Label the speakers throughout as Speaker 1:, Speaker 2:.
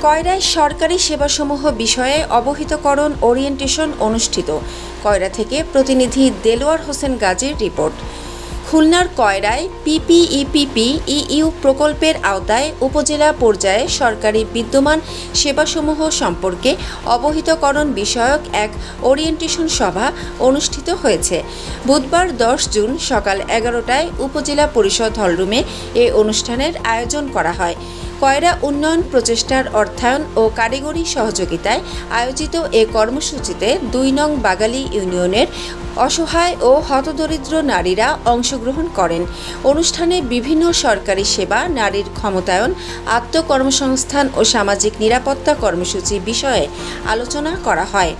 Speaker 1: কয়রায় সরকারি সেবাসমূহ বিষয়ে অবহিতকরণ ওরিয়েন্টেশন অনুষ্ঠিত। কয়রা থেকে প্রতিনিধি দেলোয়ার হোসেন গাজীর রিপোর্ট। খুলনার কয়রায় পিপিইপিপিইউ প্রকল্পের আওতায় উপজেলা পর্যায়ে সরকারি বিদ্যমান সেবাসমূহ সম্পর্কে অবহিতকরণ বিষয়ক এক ওরিয়েন্টেশন সভা অনুষ্ঠিত হয়েছে। বুধবার 10 জুন সকাল 11টায় উপজেলা পরিষদ হলরুমে এ অনুষ্ঠানের আয়োজন করা হয়। কয়রা উন্নয়ন প্রচেষ্টার অর্থায়ন ও কারিগরি সহযোগিতায় আয়োজিত এ কর্মসূচিতে 2 নং বাগালী ইউনিয়নের অসহায় ও হতদরিদ্র নারীরা অংশগ্রহণ করেন। অনুষ্ঠানে বিভিন্ন সরকারি সেবা, নারীর ক্ষমতায়ন, আত্মকর্মসংস্থান ও সামাজিক নিরাপত্তা কর্মসূচি বিষয়ে আলোচনা করা হয়।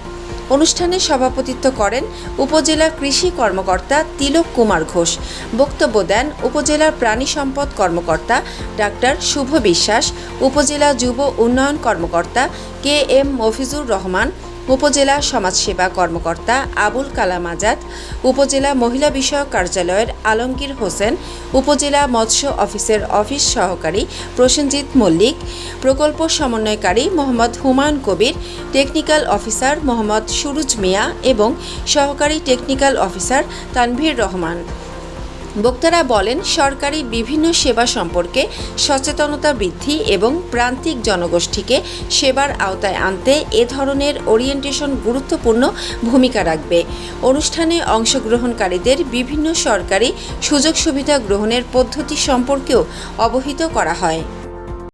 Speaker 1: অনুষ্ঠানে সভাপতিত্ব করেন উপজেলা কৃষি কর্মকর্তা তিলক কুমার ঘোষ। বক্তব্য দেন উপজেলার প্রাণী সম্পদ কর্মকর্তা ডাক্তার শুভ বিশ্বাস, উপজেলা যুব উন্নয়ন কর্মকর্তা কে এম মফিজুর রহমান, উপজেলা সমাজসেবা কর্মকর্তা আবুল কালাম আজাদ, উপজেলা মহিলা বিষয়ক কার্যালয়ের আলমগীর হোসেন, উপজেলা মৎস্য অফিসের অফিস সহকারী প্রসেনজিৎ মল্লিক, প্রকল্প সমন্বয়কারী মোহাম্মদ হুমায়ুন কবির, টেকনিক্যাল অফিসার মোহাম্মদ সুরুজ মিয়া এবং সহকারী টেকনিক্যাল অফিসার তানভীর রহমান। বক্তারা বলেন, সরকারি বিভিন্ন সেবা সম্পর্কে সচেতনতা বৃদ্ধি এবং প্রান্তিক জনগোষ্ঠীকে সেবার আওতায় আনতে এ ধরনের ওরিয়েন্টেশন গুরুত্বপূর্ণ ভূমিকা রাখবে। অনুষ্ঠানে অংশগ্রহণকারীদের বিভিন্ন সরকারি সুযোগ সুবিধা গ্রহণের পদ্ধতি সম্পর্কেও অবহিত করা হয়।